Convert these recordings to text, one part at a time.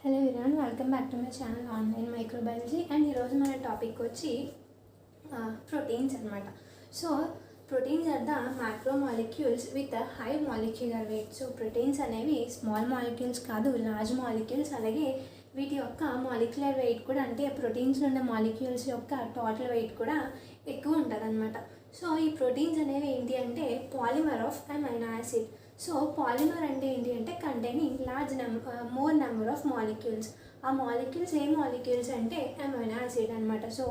Hello everyone, welcome back to my channel online microbiology. And ఈరోజు మన topic వచ్చి proteins అనమాట. So proteins are the micro molecules with high molecular weight. So proteins అనేవి small molecules కాదు, large molecules. అలాగే వీటి యొక్క molecular weight కూడా, అంటే ప్రోటీన్స్లో ఉన్న మాలిక్యూల్స్ యొక్క టోటల్ వెయిట్ కూడా ఎక్కువ ఉంటుంది అనమాట. సో ఈ ప్రోటీన్స్ అనేవి ఏంటి అంటే polymer of amino acid. So polymer అంటే ఏంటి అంటే containing more number of molecules. ఆ మాలిక్యూల్స్ ఏ మాలిక్యూల్స్ అంటే అమైనో యాసిడ్ అనమాట. సో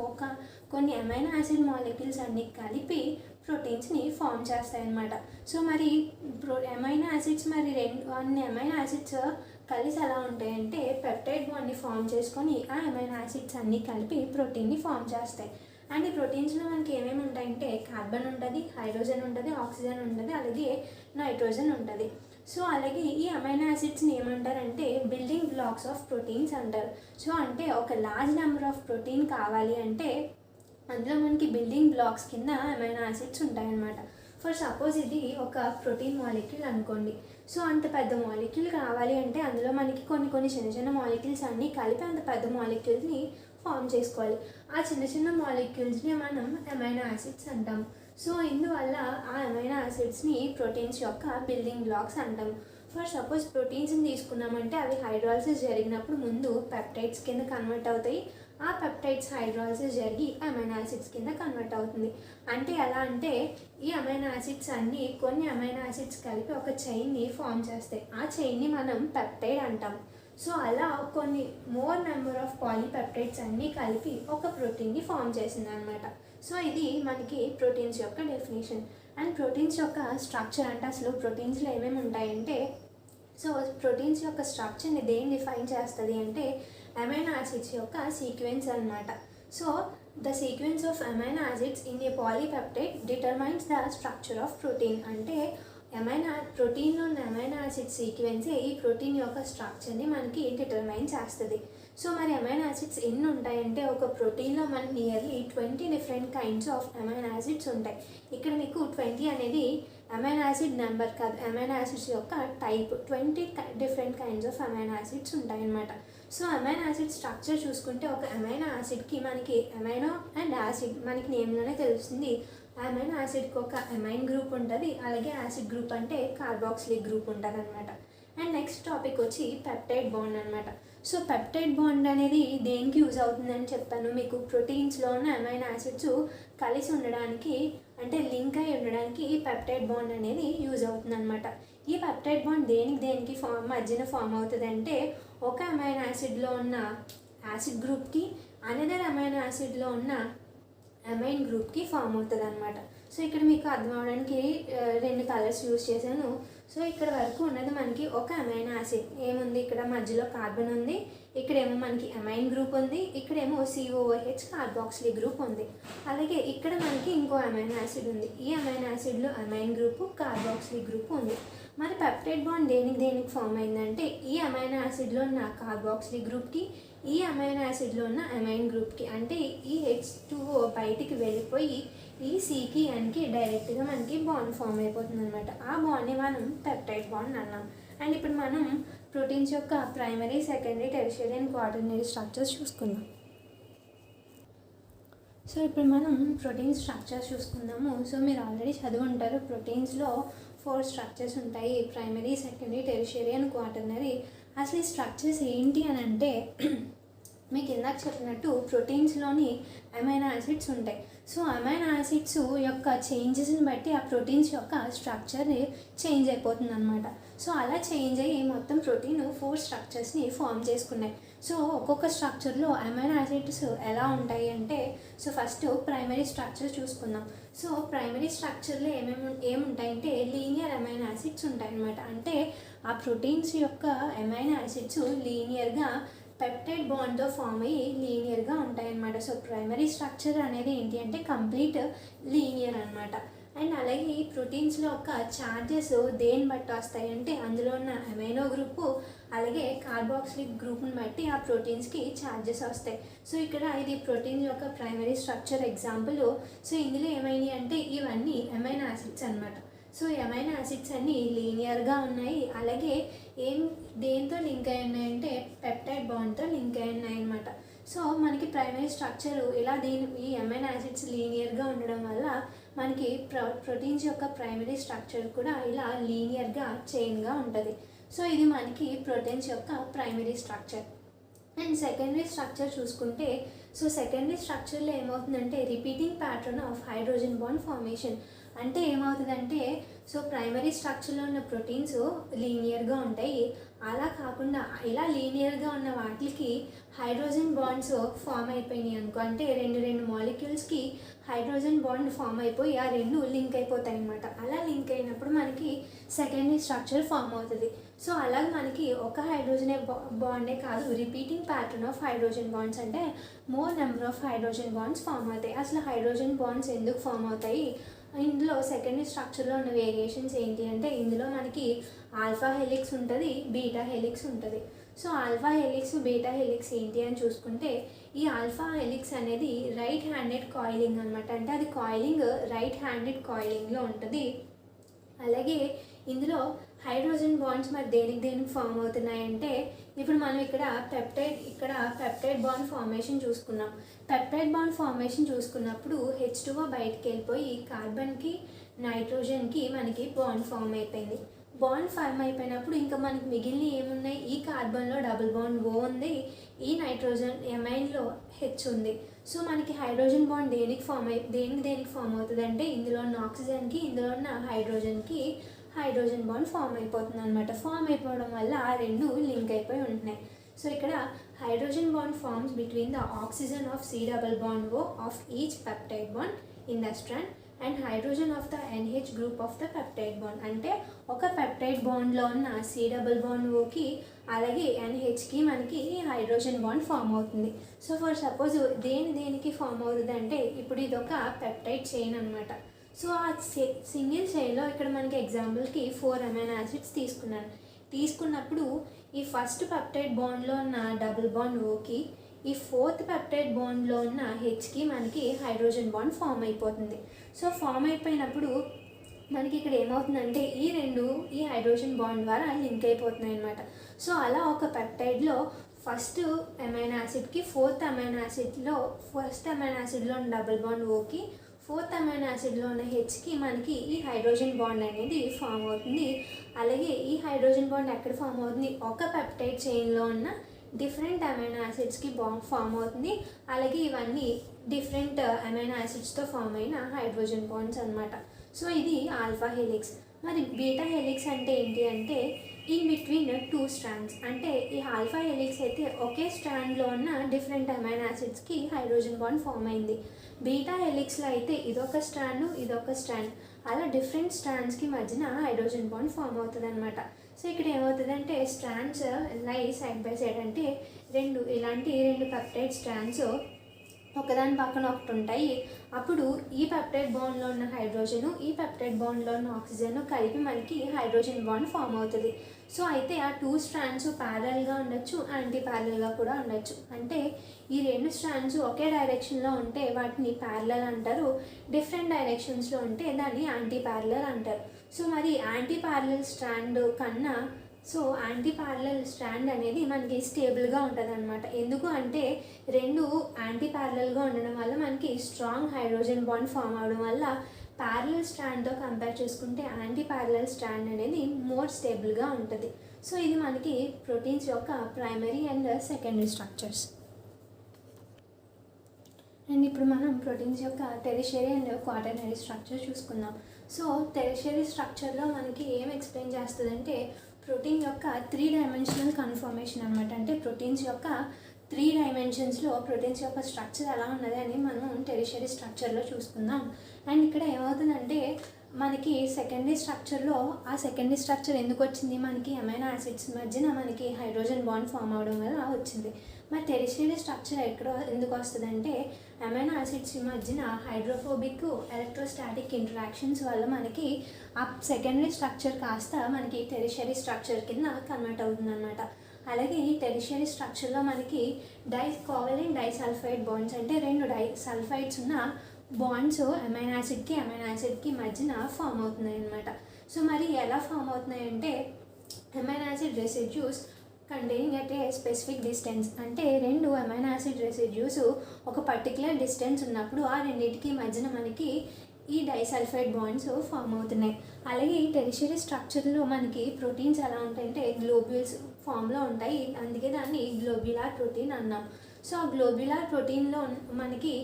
కొన్ని అమైనో యాసిడ్ మాలిక్యూల్స్ అన్ని కలిపి ప్రోటీన్స్ని ఫామ్ చేస్తాయన్నమాట. సో మరి అమైనో యాసిడ్స్ అన్ని అమైనో యాసిడ్స్ కలిసి ఎలా ఉంటాయంటే పెప్టైడ్ బాండ్ని ఫామ్ చేసుకొని ఆ అమైనో యాసిడ్స్ అన్నీ కలిపి ప్రోటీన్ని ఫామ్ చేస్తాయి. అండ్ ఈ ప్రోటీన్స్లో మనకి ఏమేమి ఉంటాయంటే కార్బన్ ఉంటుంది, హైడ్రోజన్ ఉంటుంది, ఆక్సిజన్ ఉంటుంది, అలాగే నైట్రోజన్ ఉంటుంది. సో అలాగే ఈ అమైనో యాసిడ్స్ని ఏమంటారంటే బిల్డింగ్ బ్లాక్స్ ఆఫ్ ప్రోటీన్స్ అంటారు. సో అంటే ఒక లార్జ్ నెంబర్ ఆఫ్ ప్రోటీన్ కావాలి అంటే అందులో మనకి బిల్డింగ్ బ్లాక్స్ కింద అమైనో యాసిడ్స్ ఉంటాయన్నమాట. ఫర్ సపోజ్ ఇది ఒక ప్రోటీన్ మాలిక్యూల్ అనుకోండి. సో అంత పెద్ద మాలిక్యూల్ కావాలి అంటే అందులో మనకి కొన్ని చిన్న చిన్న మాలిక్యూల్స్ అన్నీ కలిపి అంత పెద్ద మాలిక్యూల్ని ఫామ్ చేసుకోవాలి. ఆ చిన్న చిన్న మాలిక్యూల్స్ని మనం అమైనో యాసిడ్స్ అంటాం. సో ఇందువల్ల ఆ అమైనో యాసిడ్స్ని ప్రోటీన్స్ యొక్క బిల్డింగ్ బ్లాక్స్ అంటాం. ఫర్ సపోజ్ ప్రోటీన్స్ని తీసుకున్నామంటే అవి హైడ్రాలసిస్ జరిగినప్పుడు ముందు పెప్టైడ్స్ కింద కన్వర్ట్ అవుతాయి. ఆ పెప్టైడ్స్ హైడ్రాలసిస్ జరిగి అమైనో యాసిడ్స్ కింద కన్వర్ట్ అవుతుంది. అంటే ఎలా అంటే ఈ అమైనో యాసిడ్స్ అన్నీ కొన్ని అమైనో యాసిడ్స్ కలిపి ఒక చైన్ని ఫామ్ చేస్తాయి. ఆ చైన్ని మనం పెప్టైడ్ అంటాం. సో అలా కొన్ని మోర్ నెంబర్ ఆఫ్ పాలీపెప్టైడ్స్ అన్నీ కలిపి ఒక ప్రోటీన్ని ఫామ్ చేసింది అనమాట. సో ఇది మనకి ప్రోటీన్స్ యొక్క డెఫినేషన్. అండ్ ప్రోటీన్స్ యొక్క స్ట్రక్చర్ అంటే అసలు ప్రోటీన్స్లో ఏమేమి ఉంటాయంటే, సో ప్రోటీన్స్ యొక్క స్ట్రక్చర్ని దేని డిఫైన్ చేస్తుంది అంటే అమైనో యాసిడ్స్ యొక్క సీక్వెన్స్ అనమాట. So the sequence of amino acids in a polypeptide determines the structure of protein. అంటే ప్రోటీన్లో ఉన్న అమైనో యాసిడ్ సీక్వెన్సే ఈ ప్రోటీన్ యొక్క స్ట్రక్చర్ని మనకి డిటర్మైన్ చేస్తుంది. సో మరి అమైనో యాసిడ్స్ ఎన్ని ఉంటాయంటే ఒక ప్రోటీన్లో మనకి nearly 20 different kinds of amino acids ఉంటాయి. ఇక్కడ మీకు 20 అనేది అమైనో యాసిడ్ నెంబర్ కాదు, అమైనో యాసిడ్స్ యొక్క type. 20 different kinds of amino acids ఉంటాయన్నమాట. సో అమైనో యాసిడ్ స్ట్రక్చర్ చూసుకుంటే ఒక అమైనో యాసిడ్కి మనకి అమైనో అండ్ యాసిడ్ మనకి నేమ్లోనే తెలుస్తుంది. అమైనో యాసిడ్కి ఒక అమైన్ గ్రూప్ ఉంటుంది, అలాగే యాసిడ్ గ్రూప్ అంటే కార్బాక్సిలిక్ గ్రూప్ ఉంటుంది అనమాట. అండ్ నెక్స్ట్ టాపిక్ వచ్చి పెప్టైడ్ బాండ్ అనమాట. సో పెప్టైడ్ బాండ్ అనేది దేనికి యూజ్ అవుతుందని చెప్పాను మీకు. ప్రోటీన్స్లో ఉన్న అమైనో యాసిడ్స్ కలిసి ఉండడానికి అంటే లింక్ అయి ఉండడానికి ఈ పెప్టైడ్ బాండ్ అనేది యూజ్ అవుతుంది అనమాట. ఈ పెప్టైడ్ బాండ్ దేనికి మధ్యన ఫామ్ అవుతుంది అంటే ఒక అమైనో యాసిడ్లో ఉన్న యాసిడ్ గ్రూప్కి అనదర్ అమైనో యాసిడ్లో ఉన్న అమైన్ గ్రూప్కి ఫామ్ అవుతుంది అనమాట. సో ఇక్కడ మీకు అర్థం అవడానికి 2 కలర్స్ యూజ్ చేశాను. సో ఇక్కడ వరకు ఉన్నది మనకి ఒక అమైనో యాసిడ్. ఏముంది ఇక్కడ మధ్యలో కార్బన్ ఉంది, ఇక్కడేమో మనకి అమైన్ గ్రూప్ ఉంది, ఇక్కడేమో COOH కార్బాక్సిలిక్ గ్రూప్ ఉంది. అలాగే ఇక్కడ మనకి ఇంకో అమైనో యాసిడ్ ఉంది. ఈ అమైనో యాసిడ్లో అమైన్ గ్రూపు కార్బాక్సిలిక్ గ్రూప్ ఉంది. మరి పెప్టైడ్ బాండ్ దేనికి ఫామ్ అయిందంటే ఈ అమైనో యాసిడ్లో ఉన్న కార్బాక్సిలిక్ గ్రూప్కి ఈ అమైనో యాసిడ్లో ఉన్న అమైన్ గ్రూప్కి, అంటే ఈ H2O బయటికి వెళ్ళిపోయి ఈ Cకి Nకి డైరెక్ట్గా మనకి బాండ్ ఫామ్ అయిపోతుంది అనమాట. ఆ బాండ్ని మనం పెప్టైడ్ బాండ్ అన్నాం. అండ్ ఇప్పుడు మనం ప్రోటీన్స్ యొక్క primary, secondary, tertiary and quaternary structures చూసుకుందాం. సో ఇప్పుడు మనం ప్రోటీన్ స్ట్రక్చర్స్ చూసుకుందాము. సో మీరు ఆల్రెడీ చదివి ఉంటారు, ప్రోటీన్స్లో 4 స్ట్రక్చర్స్ ఉంటాయి: primary, secondary, tertiary and quaternary. అసలు ఈ స్ట్రక్చర్స్ ఏంటి అని అంటే మీకు ఇందాక చెప్పినట్టు ప్రోటీన్స్లోని అమైనో యాసిడ్స్ ఉంటాయి. సో అమైనో యాసిడ్స్ యొక్క చేంజెస్ని బట్టి ఆ ప్రోటీన్స్ యొక్క స్ట్రక్చర్ చేంజ్ అయిపోతుంది అనమాట. సో అలా చేంజ్ అయ్యి మొత్తం ప్రోటీన్ 4 స్ట్రక్చర్స్ని ఫామ్ చేసుకున్నాయి. సో ఒక్కొక్క స్ట్రక్చర్లో అమైనో యాసిడ్స్ ఎలా ఉంటాయి అంటే, సో ఫస్ట్ ప్రైమరీ స్ట్రక్చర్ చూసుకుందాం. సో ప్రైమరీ స్ట్రక్చర్లో ఏముంటాయంటే లీనియర్ అమైనో యాసిడ్స్ ఉంటాయి అన్నమాట. అంటే ఆ ప్రోటీన్స్ యొక్క అమైనో యాసిడ్స్ లీనియర్గా పెప్టైడ్ బాండ్తో ఫామ్ అయ్యి లీనియర్గా ఉంటాయన్నమాట. సో ప్రైమరీ స్ట్రక్చర్ అనేది ఏంటి అంటే కంప్లీట్ లీనియర్ అనమాట. అండ్ అలాగే ఈ ప్రోటీన్స్లో ఒక ఛార్జెస్ దేన్ని బట్టి వస్తాయంటే అందులో ఉన్న అమైనో గ్రూపు అలాగే కార్బాక్సిలిక్ గ్రూప్ని బట్టి ఆ ప్రోటీన్స్కి ఛార్జెస్ వస్తాయి. సో ఇక్కడ ఇది ప్రోటీన్స్ యొక్క ప్రైమరీ స్ట్రక్చర్ ఎగ్జాంపుల్. సో ఇందులో ఏమైనాయి అంటే ఇవన్నీ అమైనో యాసిడ్స్ అనమాట. సో అమైనో యాసిడ్స్ అన్నీ లీనియర్గా ఉన్నాయి. అలాగే దేంతో లింక్ అయి ఉన్నాయంటే పెప్టైడ్ సో మనకి ప్రైమరీ స్ట్రక్చర్ ఇలా ఈ అమైనో యాసిడ్స్ లీనియర్గా ఉండడం వల్ల మనకి ప్రోటీన్స్ యొక్క ప్రైమరీ స్ట్రక్చర్ కూడా ఇలా లీనియర్గా చైన్గా ఉంటుంది. సో ఇది మనకి ప్రోటీన్స్ యొక్క primary structure. And secondary structure చూసుకుంటే, సో సెకండరీ స్ట్రక్చర్లో ఏమవుతుందంటే repeating pattern of hydrogen bond formation. అంటే ఏమవుతుందంటే, సో ప్రైమరీ స్ట్రక్చర్లో ఉన్న ప్రోటీన్స్ లీనియర్గా ఉంటాయి. అలా కాకుండా ఇలా లీనియర్గా ఉన్న వాటికి హైడ్రోజన్ బాండ్స్ ఫామ్ అయిపోయినాయి అనుకో, అంటే రెండు మాలిక్యూల్స్కి హైడ్రోజన్ బాండ్ ఫామ్ అయిపోయి ఆ రెండు లింక్ అయిపోతాయి అన్నమాట. అలా లింక్ అయినప్పుడు మనకి సెకండరీ స్ట్రక్చర్ ఫామ్ అవుతుంది. సో అలాగే మనకి ఒక హైడ్రోజన్ బాండే కాదు, repeating pattern of hydrogen bonds, అంటే more number of hydrogen bonds form అవుతాయి. అసలు హైడ్రోజన్ బాండ్స్ ఎందుకు ఫామ్ అవుతాయి, ఇందులో సెకండరీ స్ట్రక్చర్లో ఉన్న వేరియేషన్స్ ఏంటి అంటే, ఇందులో మనకి ఆల్ఫా హెలిక్స్ ఉంటుంది, బీటా హెలిక్స్ ఉంటుంది. So alpha helix beta helix ఏంటి అని చూసుకుంటే, ఈ ఆల్ఫా హెలిక్స్ అనేది రైట్ హ్యాండెడ్ కాయిలింగ్ అనమాట. అంటే అది కాయిలింగ్ రైట్ హ్యాండెడ్ కాయిలింగ్లో ఉంటుంది. అలాగే ఇందులో హైడ్రోజన్ బాండ్స్ మరి దేనికి ఫామ్ అవుతున్నాయంటే, ఇప్పుడు మనం ఇక్కడ పెప్టైడ్ బాండ్ ఫార్మేషన్ చూసుకున్నాం. పెప్టైడ్ బాండ్ ఫార్మేషన్ చూసుకున్నప్పుడు H2O బయటికి వెళ్ళిపోయి కార్బన్కి నైట్రోజన్కి మనకి బాండ్ ఫామ్ అయిపోయింది. బాండ్ ఫామ్ అయిపోయినప్పుడు ఇంకా మనకి మిగిలిన ఏమున్నాయి, ఈ కార్బన్లో డబుల్ బాండ్ O ఉంది, ఈ నైట్రోజన్ ఎమైన్లో H ఉంది. సో మనకి హైడ్రోజన్ బాండ్ దేనికి ఫామ్ అవుతుంది అంటే, ఇందులో ఉన్న ఆక్సిజన్కి ఇందులో ఉన్న హైడ్రోజన్కి హైడ్రోజన్ బాండ్ ఫామ్ అయిపోతుంది అనమాట. ఫామ్ అయిపోవడం వల్ల ఆ రెండు లింక్ అయిపోయి ఉంటున్నాయి. సో ఇక్కడ hydrogen bond forms between the oxygen of C double bond O of each peptide bond in the strand and hydrogen of the NH group of the peptide bond. అంటే ఒక peptide బాండ్లో ఉన్న C double bond Oకి అలాగే NHకి మనకి hydrogen bond form అవుతుంది. So for suppose దేనికి form అవుతుంది అంటే, ఇప్పుడు ఇది ఒక పెప్టైడ్ చైన్ అనమాట. సో ఆ సింగిల్ చైన్లో ఇక్కడ మనకి ఎగ్జాంపుల్కి 4 అమైనో యాసిడ్స్ తీసుకున్నప్పుడు ఈ ఫస్ట్ పెప్టైడ్ బాండ్లో ఉన్న డబుల్ బాండ్ ఓకి, ఈ ఫోర్త్ పెప్టైడ్ బాండ్లో ఉన్న హెచ్కి మనకి హైడ్రోజన్ బాండ్ ఫామ్ అయిపోతుంది. సో ఫామ్ అయిపోయినప్పుడు మనకి ఇక్కడ ఏమవుతుందంటే, ఈ హైడ్రోజన్ బాండ్ ద్వారా లింక్ అయిపోతున్నాయి అనమాట. సో అలా ఒక పెప్టైడ్లో ఫస్ట్ అమైనో యాసిడ్కి ఫస్ట్ అమైనో యాసిడ్లో ఉన్న డబుల్ బాండ్ ఓకి, ఫోర్త్ అమైనో యాసిడ్లో ఉన్న హెచ్కి మనకి ఈ హైడ్రోజన్ బాండ్ అనేది ఫామ్ అవుతుంది. అలాగే ఈ హైడ్రోజన్ బాండ్ ఎక్కడ ఫామ్ అవుతుంది, ఒక పెప్టైడ్ చైన్లో ఉన్న డిఫరెంట్ అమైనో యాసిడ్స్కి ఫామ్ అవుతుంది. అలాగే ఇవన్నీ డిఫరెంట్ అమైనో యాసిడ్స్తో ఫామ్ అయిన హైడ్రోజన్ బాండ్స్ అనమాట. సో ఇది ఆల్ఫా హెలిక్స్. మరి బీటా హెలిక్స్ అంటే ఏంటి అంటే, ఇన్ బిట్వీన్ 2 స్ట్రాండ్స్. అంటే ఈ ఆల్ఫా హెలిక్స్ అయితే ఒకే స్ట్రాండ్లో ఉన్న డిఫరెంట్ అమైనో యాసిడ్స్కి హైడ్రోజన్ బాండ్ ఫామ్ అయింది. బీటా హెలిక్స్లో అయితే ఇదొక స్ట్రాండ్ అలా డిఫరెంట్ స్ట్రాండ్స్కి మధ్యన హైడ్రోజన్ బాండ్ ఫామ్ అవుతుంది అనమాట. సో ఇక్కడ ఏమవుతుందంటే, స్ట్రాండ్స్ లై సైడ్ బై సైడ్, అంటే ఇలాంటి రెండు పెప్టైడ్ స్ట్రాండ్స్ ఒకదాని పక్కన ఒకటి ఉంటాయి. అప్పుడు ఈ పెప్టైడ్ బాండ్లో ఉన్న హైడ్రోజను, ఈ పెప్టైడ్ బాండ్లో ఉన్న ఆక్సిజన్ కలిపి మనకి హైడ్రోజన్ బాండ్ ఫామ్ అవుతుంది. సో అయితే ఆ 2 స్ట్రాండ్స్ ప్యారలల్గా ఉండొచ్చు, యాంటీ ప్యారలల్గా కూడా ఉండొచ్చు. అంటే ఈ 2 స్ట్రాండ్స్ ఒకే డైరెక్షన్లో ఉంటే వాటిని ప్యారలల్ అంటారు, డిఫరెంట్ డైరెక్షన్స్లో ఉంటే దాన్ని యాంటీ ప్యారలల్ అంటారు. సో మరి యాంటీ ప్యారలల్ స్ట్రాండ్ కన్నా యాంటీ ప్యారలల్ స్ట్రాండ్ అనేది మనకి స్టేబుల్గా ఉంటుంది అనమాట. ఎందుకు అంటే, రెండు యాంటీ ప్యారలల్గా ఉండడం వల్ల మనకి స్ట్రాంగ్ హైడ్రోజన్ బాండ్ ఫామ్ అవడం వల్ల ప్యారలల్ స్ట్రాండ్తో కంపేర్ చేసుకుంటే యాంటీ ప్యారలల్ స్ట్రాండ్ అనేది మోర్ స్టేబుల్గా ఉంటుంది. సో ఇది మనకి ప్రోటీన్స్ యొక్క primary and secondary structures. And ఇప్పుడు మనం ప్రోటీన్స్ యొక్క టెరిషరీ అండ్ క్వాటర్నరీ స్ట్రక్చర్ చూసుకుందాం. సో టెరిషరీ స్ట్రక్చర్లో మనకి ఏం ఎక్స్ప్లెయిన్ చేస్తుందంటే, ప్రోటీన్ యొక్క 3 డైమెన్షనల్ కన్ఫర్మేషన్ అనమాట. అంటే ప్రోటీన్స్ యొక్క 3 డైమెన్షన్స్లో ప్రోటీన్స్ యొక్క స్ట్రక్చర్ ఎలా ఉన్నది అని మనం టెరిషరీ స్ట్రక్చర్లో చూసుకుందాం. అండ్ ఇక్కడ ఏమవుతుందంటే, మనకి సెకండరీ స్ట్రక్చర్లో ఆ సెకండరీ స్ట్రక్చర్ ఎందుకు వచ్చింది, మనకి అమైనో యాసిడ్స్ మధ్యన మనకి హైడ్రోజన్ బాండ్ ఫామ్ అవడం వల్ల వచ్చింది. మరి టెరిషరీ స్ట్రక్చర్ ఎందుకు వస్తుందంటే, అమైనో యాసిడ్స్ మధ్యన హైడ్రోఫోబిక్ ఎలక్ట్రోస్టాటిక్ ఇంటరాక్షన్స్ వల్ల మనకి ఆ సెకండరీ స్ట్రక్చర్ కాస్త మనకి టెరిషరీ స్ట్రక్చర్ కింద కన్వర్ట్ అవుతుంది అనమాట. అలాగే ఈ టెరిషరీ స్ట్రక్చర్లో మనకి కోవలెంట్ డైసల్ఫైడ్ బాండ్స్, అంటే 2 సల్ఫైడ్స్ ఉన్న బాండ్స్ అమైనో యాసిడ్కి మధ్యన ఫామ్ అవుతున్నాయి అనమాట. సో మరి ఎలా ఫామ్ అవుతున్నాయంటే, amino acid residues containing at a specific distance. అంటే రెండు అమైనో యాసిడ్ రెసిడ్యూస్ ఒక పర్టికులర్ డిస్టెన్స్ ఉన్నప్పుడు ఆ రెండింటికి మధ్యన మనకి ఈ డైసల్ఫైడ్ బాండ్స్ ఫామ్ అవుతున్నాయి. అలాగే ఈ టెరిషరీ స్ట్రక్చర్లో మనకి ప్రోటీన్స్ ఎలా ఉంటాయంటే గ్లోబ్యూల్స్ ఫామ్లో ఉంటాయి. అందుకే దాన్ని గ్లోబ్యులార్ ప్రోటీన్ అన్నాం. సో ఆ గ్లోబ్యులార్ ప్రోటీన్లో మనకి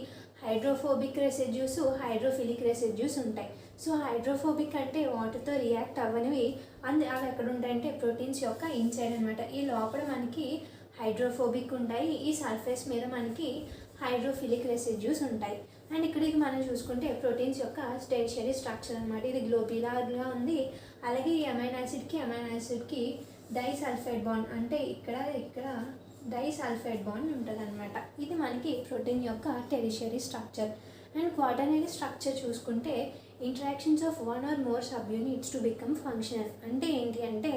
హైడ్రోఫోబిక్ రెసిడ్యూస్, హైడ్రోఫిలిక్ రెసిడ్యూస్ ఉంటాయి. సో హైడ్రోఫోబిక్ అంటే వాటర్తో రియాక్ట్ అవ్వనివి. అవి ఎక్కడ ఉంటాయంటే ప్రోటీన్స్ యొక్క ఇన్సైడ్ అనమాట. ఈ లోపల మనకి హైడ్రోఫోబిక్ ఉంటాయి, ఈ సర్ఫేస్ మీద మనకి హైడ్రోఫిలిక్ రెసిడ్యూస్ ఉంటాయి. అండ్ ఇక్కడికి మనం చూసుకుంటే ప్రోటీన్స్ యొక్క టెరిషరీ స్ట్రక్చర్ అనమాట. ఇది గ్లోబ్యులార్గా ఉంది. అలాగే ఈ అమైనో యాసిడ్కి డైసల్ఫైడ్ బాండ్, అంటే ఇక్కడ డైసల్ఫైడ్ బాండ్ ఉంటుంది అనమాట. ఇది మనకి ప్రోటీన్ యొక్క tertiary structure. And quaternary structure చూసుకుంటే interactions of one or more subunits to become functional. అంటే ఏంటి అంటే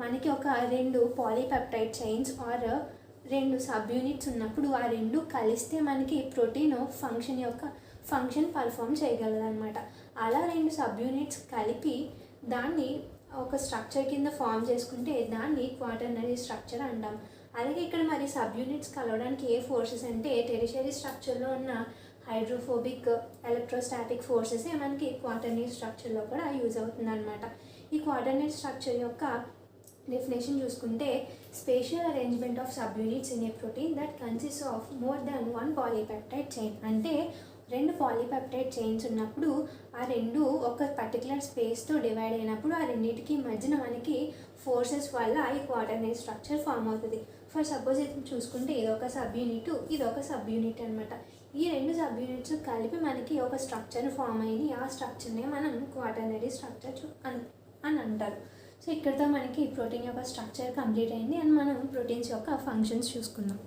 మనకి ఒక రెండు పాలీపెప్టైడ్ చైన్స్ ఆర్ రెండు సబ్ యూనిట్స్ ఉన్నప్పుడు ఆ రెండు కలిస్తే మనకి ప్రోటీన్ ఫంక్షన్ పర్ఫామ్ చేయగలదు అనమాట. అలా రెండు సబ్ యూనిట్స్ కలిపి దాన్ని ఒక స్ట్రక్చర్ కింద ఫామ్ చేసుకుంటే దాన్ని క్వాటర్నరీ స్ట్రక్చర్ అంటాం. అలాగే ఇక్కడ మరి సబ్ యూనిట్స్ కలవడానికి ఏ ఫోర్సెస్ అంటే టెరిషరీ స్ట్రక్చర్లో ఉన్న హైడ్రోఫోబిక్, ఎలక్ట్రోస్టాటిక్ ఫోర్సెస్ మనకి క్వాటర్నరీ స్ట్రక్చర్లో కూడా యూజ్ అవుతుంది అనమాట. ఈ క్వాటర్నరీ స్ట్రక్చర్ యొక్క డెఫినేషన్ చూసుకుంటే spatial arrangement of sub units in a protein that consist of more than one polypeptide chain. అంటే రెండు పాలీపెప్టైడ్ చైన్స్ ఉన్నప్పుడు ఆ రెండు ఒక పర్టికులర్ స్పేస్తో డివైడ్ అయినప్పుడు ఆ రెండింటికి మధ్యన మనకి ఫోర్సెస్ వల్ల ఈ క్వాటర్నరీ స్ట్రక్చర్ ఫామ్ అవుతుంది. ఫర్ సపోజ్ ఇది చూసుకుంటే ఇదొక సబ్ యూనిట్, ఇదొక సబ్ యూనిట్ అనమాట. ఈ రెండు సబ్ యూనిట్స్ కలిపి మనకి ఒక స్ట్రక్చర్ ఫామ్ అయింది. ఆ స్ట్రక్చర్నే మనం క్వాటర్నరీ స్ట్రక్చర్ అని అంటారు. సో ఇక్కడితో మనకి ప్రోటీన్ యొక్క స్ట్రక్చర్ కంప్లీట్ అయింది. అండ్ మనం ప్రోటీన్స్ యొక్క ఫంక్షన్స్ చూసుకుందాం.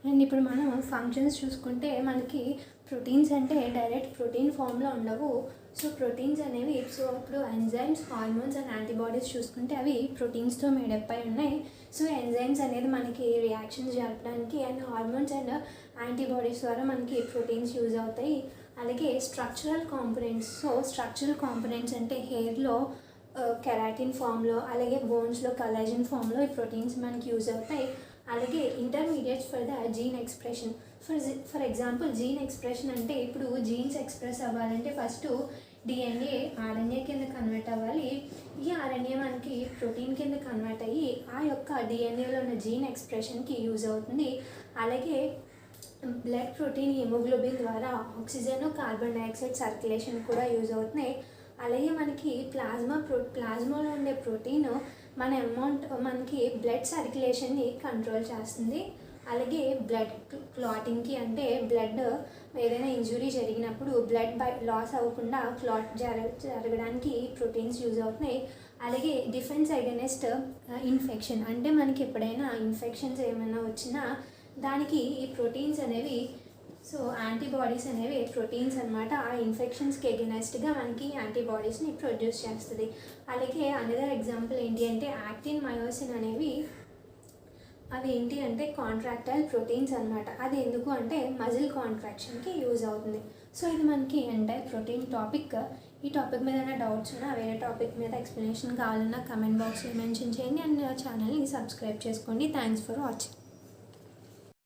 అండ్ ఇప్పుడు మనం ఫంక్షన్స్ చూసుకుంటే మనకి ప్రోటీన్స్ అంటే డైరెక్ట్ ప్రోటీన్ ఫామ్లో ఉండవు. సో ప్రోటీన్స్ అనేవి ఇప్పుడు ఎంజైమ్స్, హార్మోన్స్ అండ్ యాంటీబాడీస్ చూసుకుంటే అవి ప్రోటీన్స్తో మేడప్ అయి ఉన్నాయి. సో ఎంజైమ్స్ అనేది మనకి రియాక్షన్స్ జరపడానికి అండ్ హార్మోన్స్ అండ్ యాంటీబాడీస్ ద్వారా మనకి ప్రోటీన్స్ యూజ్ అవుతాయి. అలాగే structural components. So structural components అంటే హెయిర్లో కెరాటిన్ ఫామ్లో, అలాగే బోన్స్లో కలాజన్ ఫామ్లో ఈ ప్రోటీన్స్ మనకి యూజ్ అవుతాయి. అలాగే intermediates for the gene expression. For example gene expression అంటే ఇప్పుడు జీన్స్ ఎక్స్ప్రెస్ అవ్వాలంటే ఫస్ట్ డిఎన్ఏ ఆర్ఎన్ఏ కింద కన్వర్ట్ అవ్వాలి. ఈ ఆర్ఎన్ఏ మనకి ప్రోటీన్ కింద కన్వర్ట్ అయ్యి ఆ యొక్క డిఎన్ఏలో ఉన్న జీన్ ఎక్స్ప్రెషన్కి యూజ్ అవుతుంది. అలాగే బ్లడ్ ప్రోటీన్, హిమోగ్లోబిన్ ద్వారా ఆక్సిజన్, కార్బన్ డైఆక్సైడ్ సర్క్యులేషన్ కూడా యూజ్ అవుతున్నాయి. అలాగే మనకి ప్లాజ్మాలో ఉండే ప్రోటీన్ మనకి బ్లడ్ సర్క్యులేషన్ని కంట్రోల్ చేస్తుంది. అలాగే బ్లడ్ క్లాటింగ్కి, అంటే బ్లడ్ ఏదైనా ఇంజురీ జరిగినప్పుడు బ్లడ్ లాస్ అవ్వకుండా క్లాట్ జరగడానికి ప్రోటీన్స్ యూజ్ అవుతున్నాయి. అలాగే డిఫెన్స్ అగైనెస్ట్ ఇన్ఫెక్షన్, అంటే మనకి ఎప్పుడైనా ఇన్ఫెక్షన్స్ ఏమైనా వచ్చినా దానికి ఈ ప్రోటీన్స్ అనేవి, సో యాంటీబాడీస్ అనేవి ప్రోటీన్స్ అనమాట. ఆ ఇన్ఫెక్షన్స్కి ఎగెనెస్ట్గా మనకి యాంటీబాడీస్ని ప్రొడ్యూస్ చేస్తుంది. అలాగే అనదర్ ఎగ్జాంపుల్ ఏంటి అంటే యాక్టిన్, మయోసిన్ అనేవి అవి ఏంటి అంటే కాంట్రాక్టైల్ ప్రోటీన్స్ అనమాట. అది ఎందుకు అంటే మజిల్ కాంట్రాక్షన్కి యూజ్ అవుతుంది. సో ఇది మనకి ఎంటైర్ ప్రోటీన్ టాపిక్. ఈ టాపిక్ మీద ఏమైనా డౌట్స్ ఉన్నా, వేరే టాపిక్ మీద ఎక్స్ప్లెనేషన్ కావాలన్నా కమెంట్ బాక్స్లో మెన్షన్ చేయండి. అండ్ ఛానల్ని సబ్స్క్రైబ్ చేసుకోండి. Thanks for watching.